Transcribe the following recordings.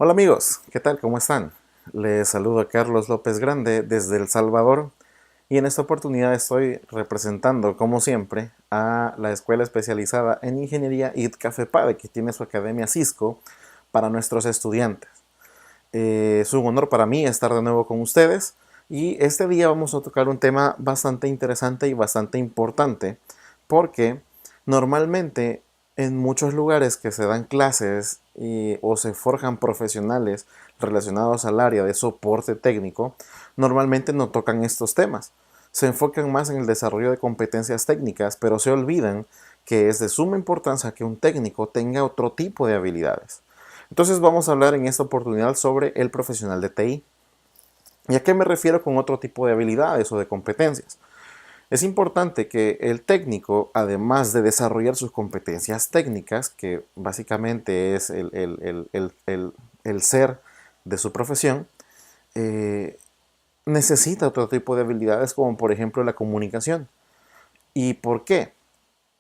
Hola amigos, ¿qué tal? ¿Cómo están? Les saludo a Carlos López Grande desde El Salvador y en esta oportunidad estoy representando, como siempre, a la Escuela Especializada en Ingeniería ITCAFEPADE, que tiene su academia Cisco para nuestros estudiantes. Es un honor para mí estar de nuevo con ustedes y este día vamos a tocar un tema bastante interesante y bastante importante porque normalmente en muchos lugares que se dan clases o se forjan profesionales relacionados al área de soporte técnico, normalmente no tocan estos temas. Se enfocan más en el desarrollo de competencias técnicas, pero se olvidan que es de suma importancia que un técnico tenga otro tipo de habilidades. Entonces vamos a hablar en esta oportunidad sobre el profesional de TI. ¿Y a qué me refiero con otro tipo de habilidades o de competencias? Es importante que el técnico, además de desarrollar sus competencias técnicas, que básicamente es el ser de su profesión, eh, necesita otro tipo de habilidades como por ejemplo la comunicación. ¿Y por qué?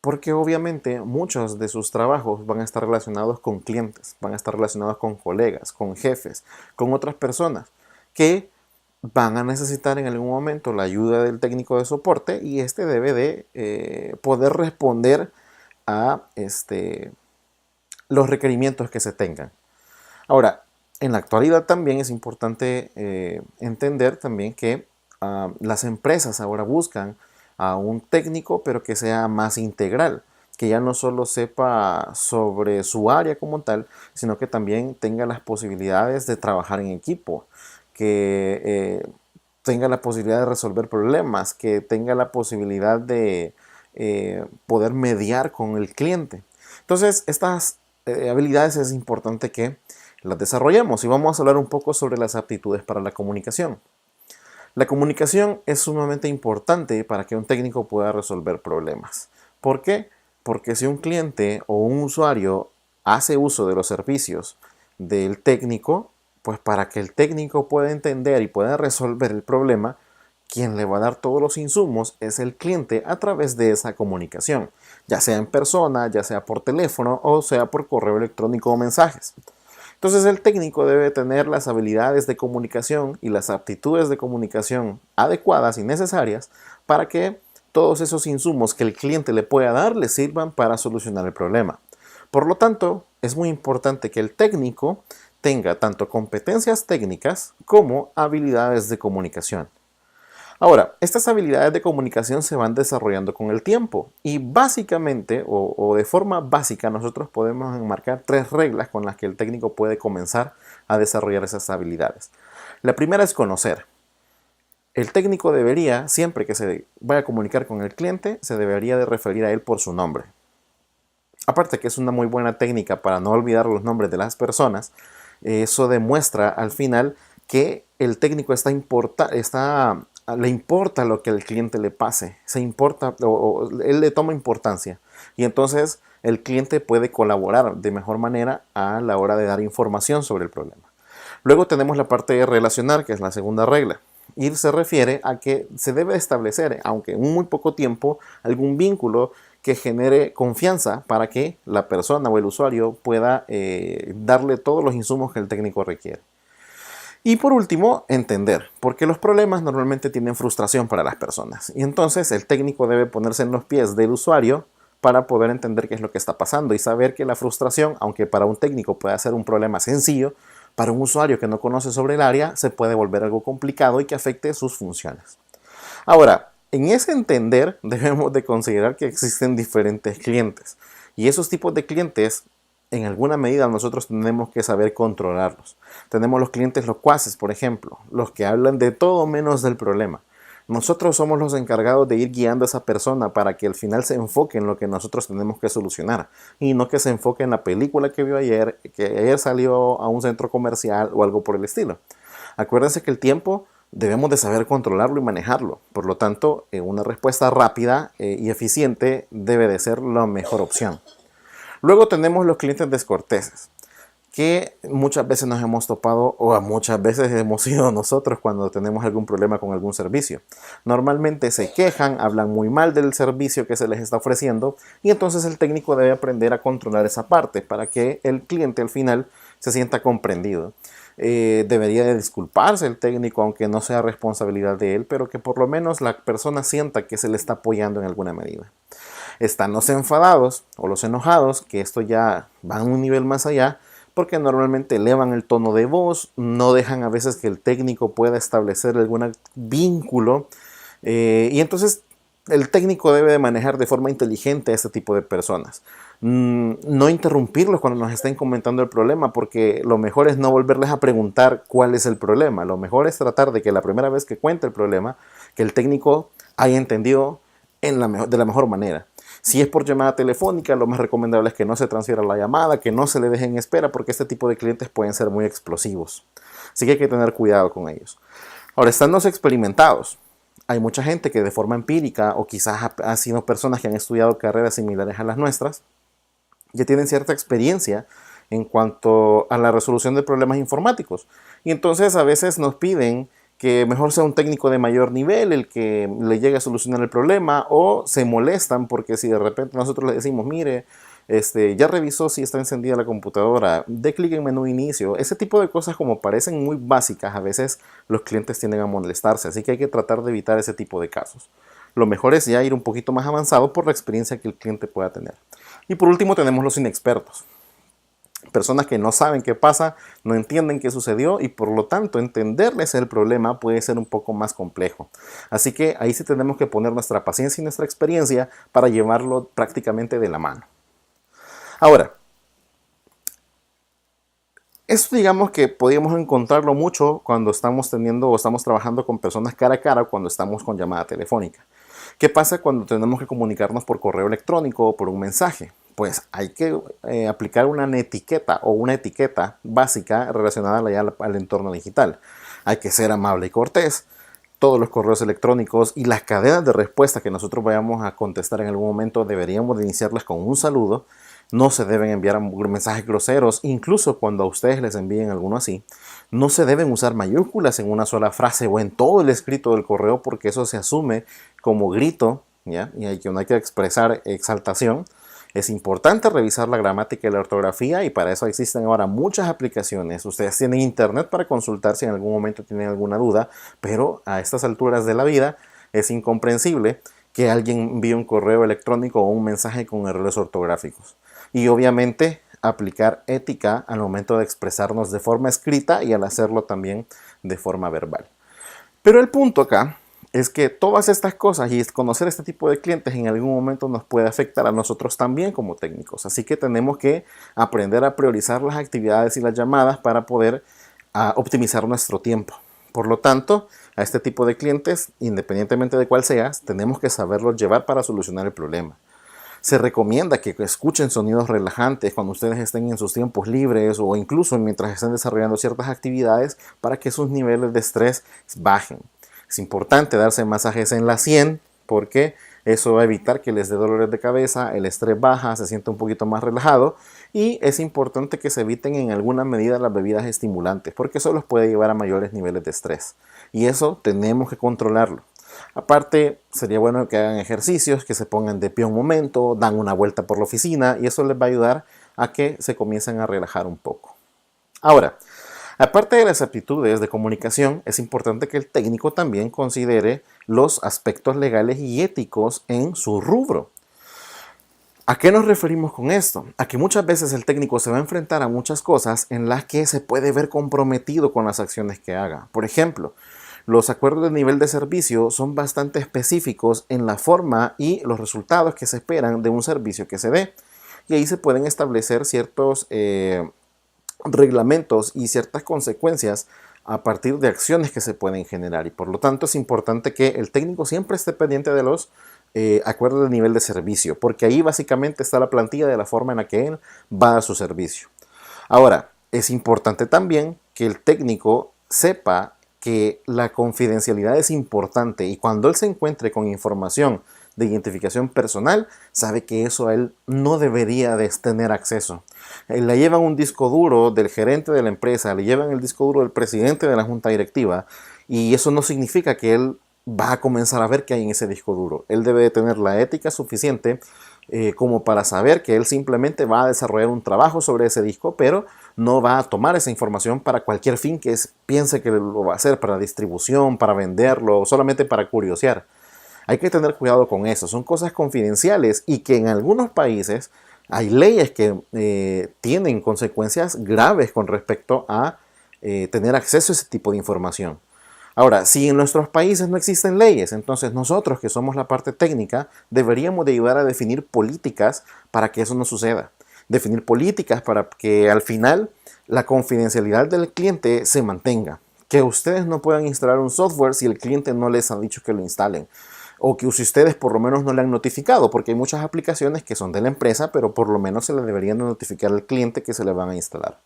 Porque obviamente muchos de sus trabajos van a estar relacionados con clientes, van a estar relacionados con colegas, con jefes, con otras personas que van a necesitar en algún momento la ayuda del técnico de soporte y este debe de poder responder a los requerimientos que se tengan. Ahora, en la actualidad también es importante entender también que las empresas ahora buscan a un técnico, pero que sea más integral, que ya no solo sepa sobre su área como tal, sino que también tenga las posibilidades de trabajar en equipo, que tenga la posibilidad de resolver problemas, que tenga la posibilidad de poder mediar con el cliente. Entonces, estas habilidades es importante que las desarrollemos y vamos a hablar un poco sobre las aptitudes para la comunicación. La comunicación es sumamente importante para que un técnico pueda resolver problemas. ¿Por qué? Porque si un cliente o un usuario hace uso de los servicios del técnico, pues para que el técnico pueda entender y pueda resolver el problema, quien le va a dar todos los insumos es el cliente a través de esa comunicación, ya sea en persona, ya sea por teléfono o sea por correo electrónico o mensajes. Entonces el técnico debe tener las habilidades de comunicación y las aptitudes de comunicación adecuadas y necesarias para que todos esos insumos que el cliente le pueda dar le sirvan para solucionar el problema. Por lo tanto, es muy importante que el técnico tenga tanto competencias técnicas como habilidades de comunicación. Ahora, estas habilidades de comunicación se van desarrollando con el tiempo y básicamente o de forma básica nosotros podemos enmarcar tres reglas con las que el técnico puede comenzar a desarrollar esas habilidades. La primera es conocer. El técnico debería, siempre que se vaya a comunicar con el cliente, se debería de referir a él por su nombre. Aparte que es una muy buena técnica para no olvidar los nombres de las personas, eso demuestra al final que el técnico le importa lo que el cliente le pase, él le toma importancia y entonces el cliente puede colaborar de mejor manera a la hora de dar información sobre el problema. Luego tenemos la parte de relacionar, que es la segunda regla. Y se refiere a que se debe establecer, aunque en muy poco tiempo, algún vínculo que genere confianza para que la persona o el usuario pueda darle todos los insumos que el técnico requiere. Y por último, entender, porque los problemas normalmente tienen frustración para las personas. Y entonces el técnico debe ponerse en los pies del usuario para poder entender qué es lo que está pasando y saber que la frustración, aunque para un técnico puede ser un problema sencillo, para un usuario que no conoce sobre el área se puede volver algo complicado y que afecte sus funciones. Ahora, en ese entender debemos de considerar que existen diferentes clientes y esos tipos de clientes en alguna medida nosotros tenemos que saber controlarlos. Tenemos los clientes locuaces, por ejemplo, los que hablan de todo menos del problema. Nosotros somos los encargados de ir guiando a esa persona para que al final se enfoque en lo que nosotros tenemos que solucionar y no que se enfoque en la película que vio ayer, que ayer salió a un centro comercial o algo por el estilo. Acuérdense que el tiempo debemos de saber controlarlo y manejarlo. Por lo tanto, una respuesta rápida y eficiente debe de ser la mejor opción. Luego tenemos los clientes descorteses, que muchas veces nos hemos topado o muchas veces hemos sido nosotros cuando tenemos algún problema con algún servicio. Normalmente se quejan, hablan muy mal del servicio que se les está ofreciendo y entonces el técnico debe aprender a controlar esa parte para que el cliente al final se sienta comprendido. Debería de disculparse el técnico, aunque no sea responsabilidad de él, pero que por lo menos la persona sienta que se le está apoyando en alguna medida. Están los enfadados o los enojados, que esto ya va a un nivel más allá, porque normalmente elevan el tono de voz, no dejan a veces que el técnico pueda establecer algún vínculo, y entonces el técnico debe de manejar de forma inteligente a este tipo de personas. No interrumpirlos cuando nos estén comentando el problema, porque lo mejor es no volverles a preguntar cuál es el problema. Lo mejor es tratar de que la primera vez que cuente el problema, que el técnico haya entendido de la mejor manera. Si es por llamada telefónica, lo más recomendable es que no se transfiera la llamada, que no se le deje en espera, porque este tipo de clientes pueden ser muy explosivos. Así que hay que tener cuidado con ellos. Ahora, están los experimentados. Hay mucha gente que de forma empírica, o quizás ha sido personas que han estudiado carreras similares a las nuestras, ya tienen cierta experiencia en cuanto a la resolución de problemas informáticos. Y entonces a veces nos piden que mejor sea un técnico de mayor nivel el que le llegue a solucionar el problema, o se molestan porque si de repente nosotros le decimos, mire, ya revisó si está encendida la computadora, dé clic en menú inicio. Ese tipo de cosas, como parecen muy básicas, a veces los clientes tienden a molestarse, así que hay que tratar de evitar ese tipo de casos. Lo mejor es ya ir un poquito más avanzado por la experiencia que el cliente pueda tener. Y por último tenemos los inexpertos. Personas que no saben qué pasa, no entienden qué sucedió, y por lo tanto entenderles el problema puede ser un poco más complejo. Así que ahí sí tenemos que poner nuestra paciencia y nuestra experiencia para llevarlo prácticamente de la mano. Ahora, esto digamos que podríamos encontrarlo mucho cuando estamos teniendo o estamos trabajando con personas cara a cara, cuando estamos con llamada telefónica. ¿Qué pasa cuando tenemos que comunicarnos por correo electrónico o por un mensaje? Pues hay que aplicar una etiqueta o una etiqueta básica relacionada al entorno digital. Hay que ser amable y cortés. Todos los correos electrónicos y las cadenas de respuesta que nosotros vayamos a contestar en algún momento deberíamos de iniciarlas con un saludo. No se deben enviar mensajes groseros, incluso cuando a ustedes les envíen alguno así. No se deben usar mayúsculas en una sola frase o en todo el escrito del correo, porque eso se asume como grito, ¿ya? Y hay que expresar exaltación. Es importante revisar la gramática y la ortografía, y para eso existen ahora muchas aplicaciones. Ustedes tienen internet para consultar si en algún momento tienen alguna duda, pero a estas alturas de la vida es incomprensible que alguien envíe un correo electrónico o un mensaje con errores ortográficos. Y obviamente aplicar ética al momento de expresarnos de forma escrita y al hacerlo también de forma verbal. Pero el punto acá es que todas estas cosas y conocer este tipo de clientes en algún momento nos puede afectar a nosotros también como técnicos. Así que tenemos que aprender a priorizar las actividades y las llamadas para poder optimizar nuestro tiempo. Por lo tanto, a este tipo de clientes, independientemente de cuál sea, tenemos que saberlos llevar para solucionar el problema. Se recomienda que escuchen sonidos relajantes cuando ustedes estén en sus tiempos libres o incluso mientras estén desarrollando ciertas actividades, para que sus niveles de estrés bajen. Es importante darse masajes en la sien, porque eso va a evitar que les dé dolores de cabeza, el estrés baja, se siente un poquito más relajado, y es importante que se eviten en alguna medida las bebidas estimulantes, porque eso los puede llevar a mayores niveles de estrés, y eso tenemos que controlarlo. Aparte, sería bueno que hagan ejercicios, que se pongan de pie un momento, dan una vuelta por la oficina, y eso les va a ayudar a que se comiencen a relajar un poco. Ahora, aparte de las aptitudes de comunicación, es importante que el técnico también considere los aspectos legales y éticos en su rubro. ¿A qué nos referimos con esto? A que muchas veces el técnico se va a enfrentar a muchas cosas en las que se puede ver comprometido con las acciones que haga. Por ejemplo, los acuerdos de nivel de servicio son bastante específicos en la forma y los resultados que se esperan de un servicio que se dé. Y ahí se pueden establecer ciertos reglamentos y ciertas consecuencias a partir de acciones que se pueden generar, y por lo tanto es importante que el técnico siempre esté pendiente de los acuerdos de nivel de servicio, porque ahí básicamente está la plantilla de la forma en la que él va a dar su servicio. Ahora, es importante también que el técnico sepa que la confidencialidad es importante, y cuando él se encuentre con información de identificación personal, sabe que eso a él no debería de tener acceso. Le llevan un disco duro del gerente de la empresa, le llevan el disco duro del presidente de la junta directiva, y eso no significa que él va a comenzar a ver qué hay en ese disco duro. Él debe de tener la ética suficiente como para saber que él simplemente va a desarrollar un trabajo sobre ese disco, pero no va a tomar esa información para cualquier fin que piense que lo va a hacer, para distribución, para venderlo, solamente para curiosear. Hay que tener cuidado con eso. Son cosas confidenciales y que en algunos países hay leyes que tienen consecuencias graves con respecto a tener acceso a ese tipo de información. Ahora, si en nuestros países no existen leyes, entonces nosotros que somos la parte técnica deberíamos de ayudar a definir políticas para que eso no suceda. Definir políticas para que al final la confidencialidad del cliente se mantenga. Que ustedes no puedan instalar un software si el cliente no les ha dicho que lo instalen. O que si ustedes por lo menos no le han notificado, porque hay muchas aplicaciones que son de la empresa, pero por lo menos se le deberían de notificar al cliente que se le van a instalar.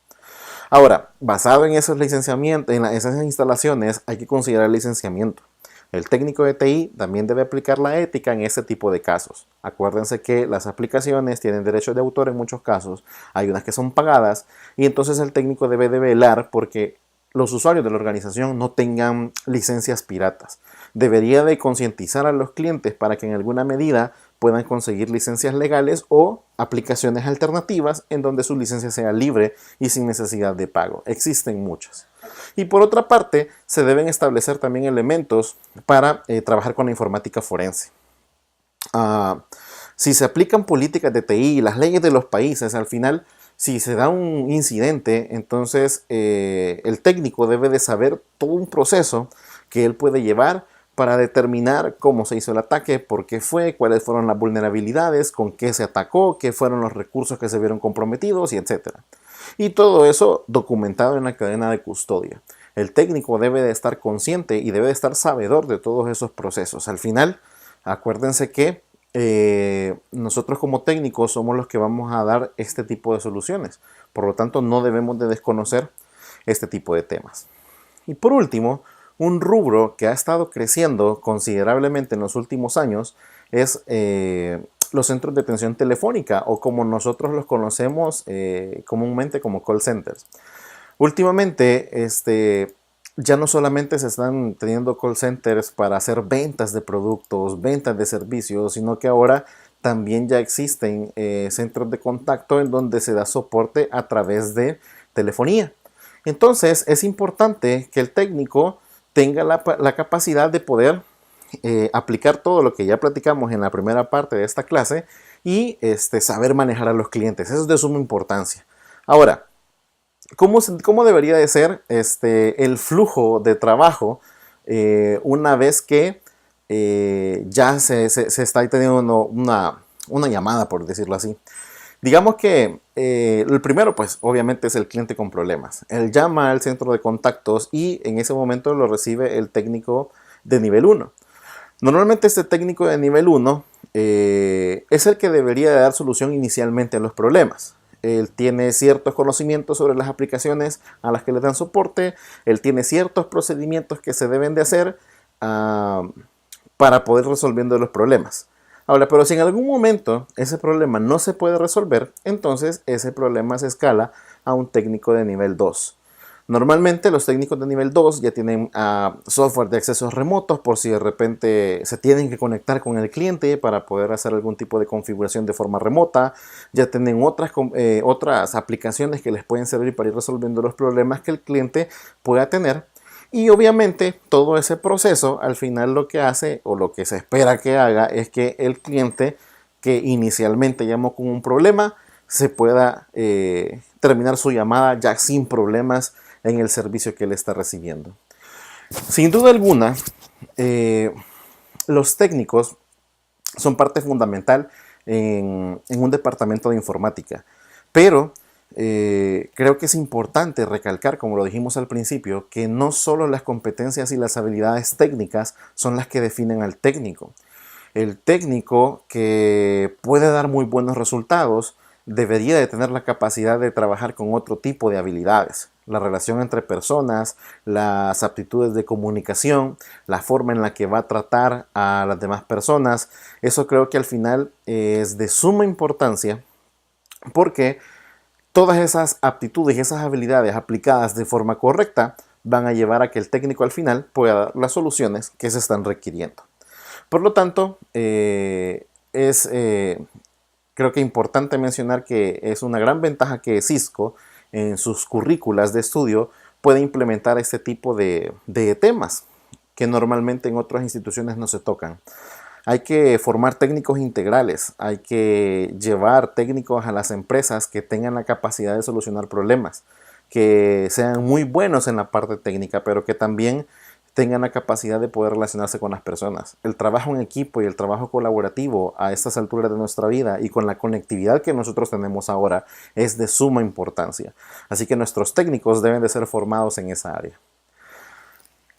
Ahora, basado en esos licenciamientos, en esas instalaciones, hay que considerar el licenciamiento. El técnico de TI también debe aplicar la ética en ese tipo de casos. Acuérdense que las aplicaciones tienen derechos de autor en muchos casos, hay unas que son pagadas, y entonces el técnico debe de velar porque los usuarios de la organización no tengan licencias piratas. Debería de concientizar a los clientes para que en alguna medida puedan conseguir licencias legales o aplicaciones alternativas en donde su licencia sea libre y sin necesidad de pago. Existen muchas. Y por otra parte, se deben establecer también elementos para trabajar con la informática forense. Si se aplican políticas de TI y las leyes de los países, al final, si se da un incidente, entonces el técnico debe de saber todo un proceso que él puede llevar para determinar cómo se hizo el ataque, por qué fue, cuáles fueron las vulnerabilidades, con qué se atacó, qué fueron los recursos que se vieron comprometidos y etcétera. Y todo eso documentado en la cadena de custodia. El técnico debe de estar consciente y debe de estar sabedor de todos esos procesos. Al final, acuérdense que nosotros como técnicos somos los que vamos a dar este tipo de soluciones. Por lo tanto, no debemos de desconocer este tipo de temas. Y por último, un rubro que ha estado creciendo considerablemente en los últimos años es los centros de atención telefónica, o como nosotros los conocemos comúnmente como call centers. Últimamente, ya no solamente se están teniendo call centers para hacer ventas de productos, ventas de servicios, sino que ahora también ya existen centros de contacto en donde se da soporte a través de telefonía. Entonces, es importante que el técnico tenga la capacidad de poder aplicar todo lo que ya platicamos en la primera parte de esta clase y saber manejar a los clientes. Eso es de suma importancia. Ahora, ¿cómo debería de ser el flujo de trabajo una vez que ya se está teniendo una llamada, por decirlo así? Digamos que el primero, pues obviamente es el cliente con problemas. Él llama al centro de contactos y en ese momento lo recibe el técnico de nivel 1. Normalmente este técnico de nivel 1 es el que debería de dar solución inicialmente a los problemas. Él tiene ciertos conocimientos sobre las aplicaciones a las que le dan soporte. Él tiene ciertos procedimientos que se deben de hacer para poder resolviendo los problemas. Ahora, pero si en algún momento ese problema no se puede resolver, entonces ese problema se escala a un técnico de nivel 2. Normalmente los técnicos de nivel 2 ya tienen software de accesos remotos por si de repente se tienen que conectar con el cliente para poder hacer algún tipo de configuración de forma remota. Ya tienen otras aplicaciones que les pueden servir para ir resolviendo los problemas que el cliente pueda tener. Y obviamente todo ese proceso al final lo que hace o lo que se espera que haga es que el cliente que inicialmente llamó con un problema se pueda terminar su llamada ya sin problemas en el servicio que él está recibiendo. Sin duda alguna, los técnicos son parte fundamental en un departamento de informática, pero creo que es importante recalcar, como lo dijimos al principio, que no solo las competencias y las habilidades técnicas son las que definen al técnico. El técnico que puede dar muy buenos resultados debería de tener la capacidad de trabajar con otro tipo de habilidades. La relación entre personas, las aptitudes de comunicación, la forma en la que va a tratar a las demás personas. Eso creo que al final es de suma importancia porque todas esas aptitudes y esas habilidades aplicadas de forma correcta van a llevar a que el técnico al final pueda dar las soluciones que se están requiriendo. Por lo tanto, creo que importante mencionar que es una gran ventaja que Cisco en sus currículas de estudio puede implementar este tipo de temas que normalmente en otras instituciones no se tocan. Hay que formar técnicos integrales, hay que llevar técnicos a las empresas que tengan la capacidad de solucionar problemas, que sean muy buenos en la parte técnica, pero que también tengan la capacidad de poder relacionarse con las personas. El trabajo en equipo y el trabajo colaborativo a estas alturas de nuestra vida y con la conectividad que nosotros tenemos ahora es de suma importancia. Así que nuestros técnicos deben de ser formados en esa área.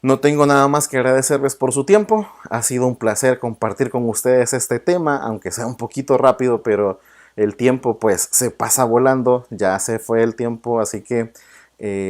No tengo nada más que agradecerles por su tiempo. Ha sido un placer compartir con ustedes este tema, aunque sea un poquito rápido, pero el tiempo pues se pasa volando, ya se fue el tiempo, así que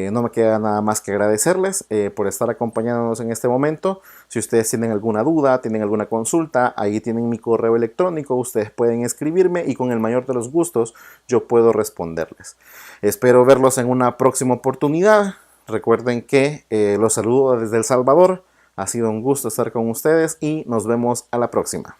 no me queda nada más que agradecerles por estar acompañándonos en este momento. Si ustedes tienen alguna duda, tienen alguna consulta, ahí tienen mi correo electrónico, ustedes pueden escribirme y con el mayor de los gustos yo puedo responderles. Espero verlos en una próxima oportunidad. Recuerden que los saludo desde El Salvador. Ha sido un gusto estar con ustedes y nos vemos a la próxima.